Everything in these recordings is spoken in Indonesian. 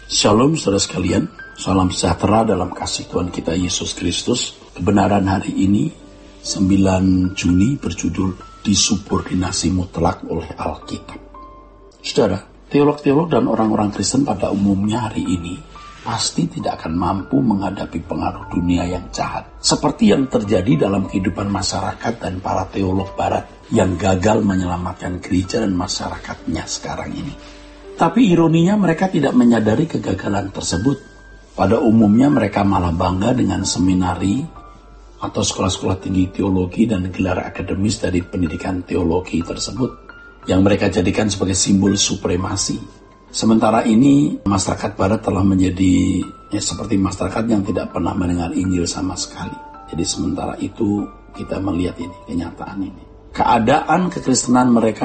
Shalom saudara sekalian, salam sejahtera dalam kasih Tuhan kita Yesus Kristus. Kebenaran hari ini 9 Juni berjudul Disubordinasi Mutlak oleh Alkitab. Saudara, teolog-teolog dan orang-orang Kristen pada umumnya hari ini pasti tidak akan mampu menghadapi pengaruh dunia yang jahat, seperti yang terjadi dalam kehidupan masyarakat dan para teolog barat yang gagal menyelamatkan gereja dan masyarakatnya sekarang ini. Tapi ironinya mereka tidak menyadari kegagalan tersebut. Pada umumnya mereka malah bangga dengan seminari atau sekolah-sekolah tinggi teologi dan gelar akademis dari pendidikan teologi tersebut yang mereka jadikan sebagai simbol supremasi. Sementara ini masyarakat barat telah menjadi seperti masyarakat yang tidak pernah mendengar Injil sama sekali. Jadi sementara itu kita melihat ini, kenyataan ini. Keadaan kekristenan mereka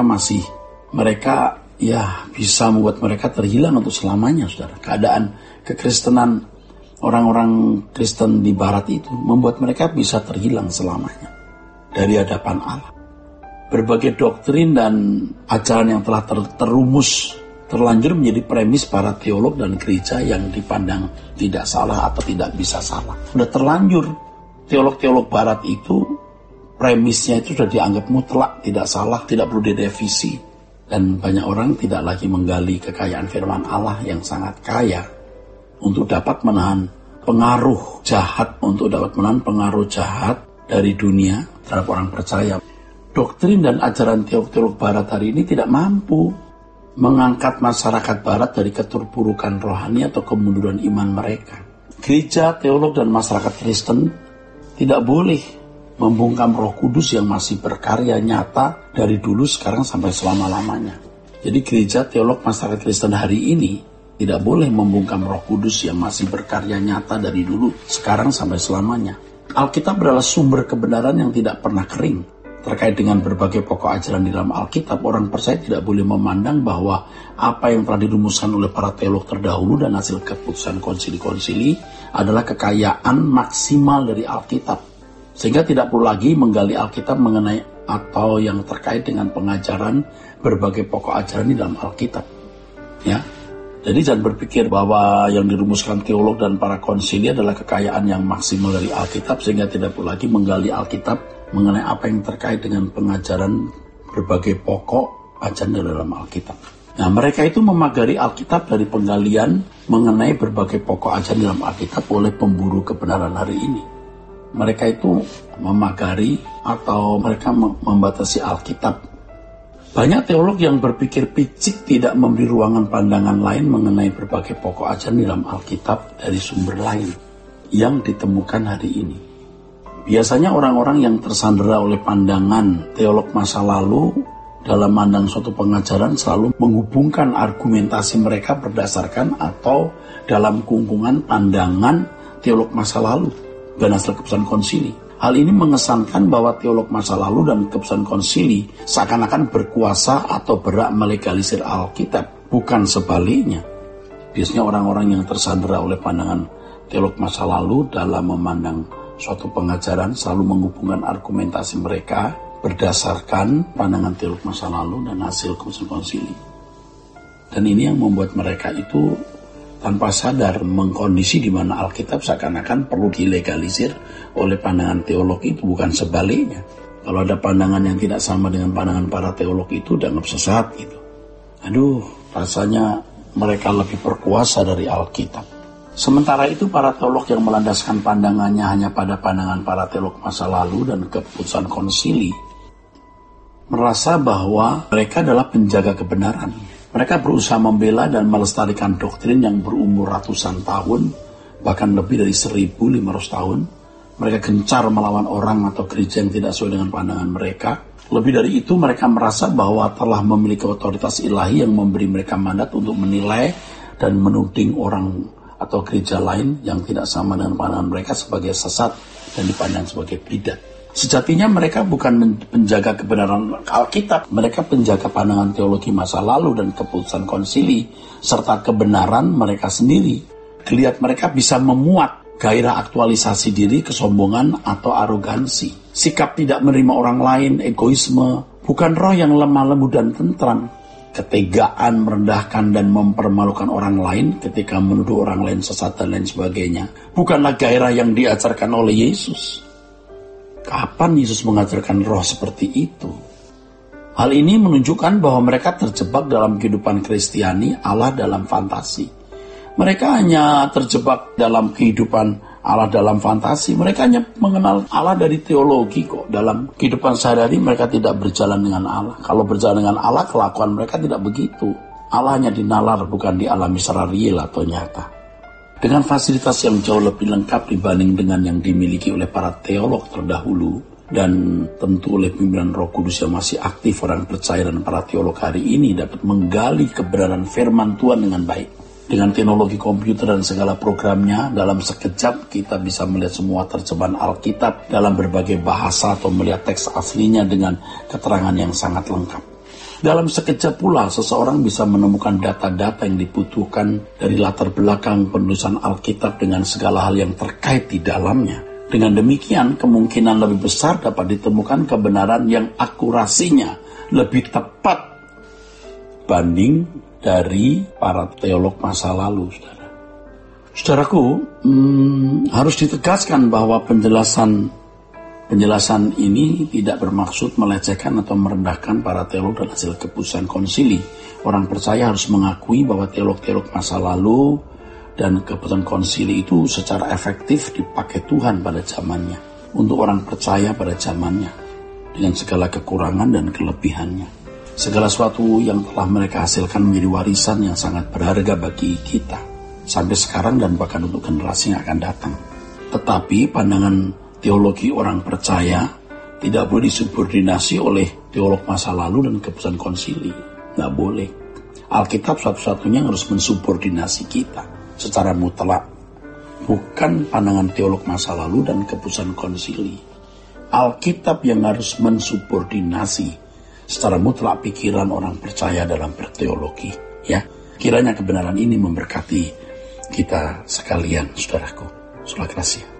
bisa membuat mereka terhilang untuk selamanya, saudara. Keadaan kekristenan orang-orang Kristen di barat itu membuat mereka bisa terhilang selamanya dari hadapan Allah. Berbagai doktrin dan ajaran yang telah terlanjur menjadi premis para teolog dan gereja yang dipandang tidak salah atau tidak bisa salah. Sudah terlanjur teolog-teolog barat itu premisnya itu sudah dianggap mutlak, tidak salah, tidak perlu direvisi. Dan banyak orang tidak lagi menggali kekayaan firman Allah yang sangat kaya untuk dapat menahan pengaruh jahat dari dunia terhadap orang percaya. Doktrin dan ajaran teolog barat hari ini tidak mampu mengangkat masyarakat barat dari keterpurukan rohani atau kemunduran iman mereka. Gereja, teolog, dan masyarakat Kristen tidak boleh membungkam Roh Kudus yang masih berkarya nyata dari dulu, sekarang, sampai selama-lamanya. Jadi gereja, teolog, masyarakat Kristen hari ini tidak boleh membungkam Roh Kudus yang masih berkarya nyata dari dulu, sekarang, sampai selamanya. Alkitab adalah sumber kebenaran yang tidak pernah kering. Terkait dengan berbagai pokok ajaran di dalam Alkitab, orang percaya tidak boleh memandang bahwa apa yang telah dirumuskan oleh para teolog terdahulu dan hasil keputusan konsili-konsili adalah kekayaan maksimal dari Alkitab. Sehingga tidak perlu lagi menggali Alkitab mengenai atau yang terkait dengan pengajaran berbagai pokok ajaran di dalam Alkitab. Ya, jadi jangan berpikir bahwa yang dirumuskan teolog dan para konsili adalah kekayaan yang maksimal dari Alkitab, sehingga tidak perlu lagi menggali Alkitab mengenai apa yang terkait dengan pengajaran berbagai pokok ajaran dalam Alkitab. Nah, mereka itu memagari Alkitab dari penggalian mengenai berbagai pokok ajaran dalam Alkitab oleh pemburu kebenaran hari ini. Mereka itu memagari atau mereka membatasi Alkitab. Banyak teolog yang berpikir picik tidak memberi ruangan pandangan lain mengenai berbagai pokok ajaran dalam Alkitab dari sumber lain yang ditemukan hari ini. Biasanya orang-orang yang tersandera oleh pandangan teolog masa lalu dalam memandang suatu pengajaran selalu menghubungkan argumentasi mereka berdasarkan atau dalam kungkungan pandangan teolog masa lalu dan hasil keputusan konsili. Hal ini mengesankan bahwa teolog masa lalu dan keputusan konsili seakan-akan berkuasa atau berhak melegalisir Alkitab, bukan sebaliknya. Biasanya orang-orang yang tersandera oleh pandangan teolog masa lalu dalam memandang suatu pengajaran selalu menghubungkan argumentasi mereka berdasarkan pandangan teolog masa lalu dan hasil keputusan konsili. Dan ini yang membuat mereka itu tanpa sadar mengkondisi di mana Alkitab seakan-akan perlu dilegalisir oleh pandangan teolog itu, bukan sebaliknya. Kalau ada pandangan yang tidak sama dengan pandangan para teolog itu dianggap sesat gitu. Rasanya mereka lebih berkuasa dari Alkitab. Sementara itu para teolog yang melandaskan pandangannya hanya pada pandangan para teolog masa lalu dan keputusan konsili merasa bahwa mereka adalah penjaga kebenaran. Mereka berusaha membela dan melestarikan doktrin yang berumur ratusan tahun, bahkan lebih dari 1.500 tahun. Mereka gencar melawan orang atau gereja yang tidak sesuai dengan pandangan mereka. Lebih dari itu, mereka merasa bahwa telah memiliki otoritas ilahi yang memberi mereka mandat untuk menilai dan menuding orang atau gereja lain yang tidak sama dengan pandangan mereka sebagai sesat dan dipandang sebagai bidat. Sejatinya mereka bukan penjaga kebenaran Alkitab, mereka penjaga pandangan teologi masa lalu dan keputusan konsili, serta kebenaran mereka sendiri. Geliat mereka bisa memuat gairah aktualisasi diri, kesombongan, atau arogansi. Sikap tidak menerima orang lain, egoisme, bukan roh yang lemah lembut dan tentram. ketegaan, merendahkan dan mempermalukan orang lain ketika menuduh orang lain sesat dan lain sebagainya, bukanlah gairah yang diajarkan oleh Yesus. Kapan Yesus mengajarkan roh seperti itu? Hal ini menunjukkan bahwa mereka terjebak dalam kehidupan Kristiani Allah dalam fantasi. Mereka hanya terjebak dalam kehidupan Allah dalam fantasi. Mereka hanya mengenal Allah dari teologi kok. Dalam kehidupan sehari-hari mereka tidak berjalan dengan Allah. Kalau berjalan dengan Allah, kelakuan mereka tidak begitu. Allah hanya dinalar, bukan dialami secara real atau nyata. Dengan fasilitas yang jauh lebih lengkap dibanding dengan yang dimiliki oleh para teolog terdahulu, dan tentu oleh pimpinan Roh Kudus yang masih aktif, orang percaya dan para teolog hari ini dapat menggali kebenaran firman Tuhan dengan baik. Dengan teknologi komputer dan segala programnya, dalam sekejap kita bisa melihat semua terjemahan Alkitab dalam berbagai bahasa atau melihat teks aslinya dengan keterangan yang sangat lengkap. Dalam sekejap pula, seseorang bisa menemukan data-data yang dibutuhkan dari latar belakang penulisan Alkitab dengan segala hal yang terkait di dalamnya. Dengan demikian, kemungkinan lebih besar dapat ditemukan kebenaran yang akurasinya lebih tepat banding dari para teolog masa lalu, saudara. Saudaraku, harus ditegaskan bahwa penjelasan ini tidak bermaksud melecehkan atau merendahkan para teolog dan hasil keputusan konsili. Orang percaya harus mengakui bahwa teolog-teolog masa lalu dan keputusan konsili itu secara efektif dipakai Tuhan pada zamannya, untuk orang percaya pada zamannya, dengan segala kekurangan dan kelebihannya. Segala sesuatu yang telah mereka hasilkan menjadi warisan yang sangat berharga bagi kita sampai sekarang dan bahkan untuk generasi yang akan datang. Tetapi pandangan teologi orang percaya tidak boleh disubordinasi oleh teolog masa lalu dan keputusan konsili. Nggak boleh. Alkitab satu-satunya yang harus mensubordinasi kita secara mutlak, bukan pandangan teolog masa lalu dan keputusan konsili. Alkitab yang harus mensubordinasi secara mutlak pikiran orang percaya dalam berteologi. Ya, kiranya kebenaran ini memberkati kita sekalian, saudaraku. Saudara kasih.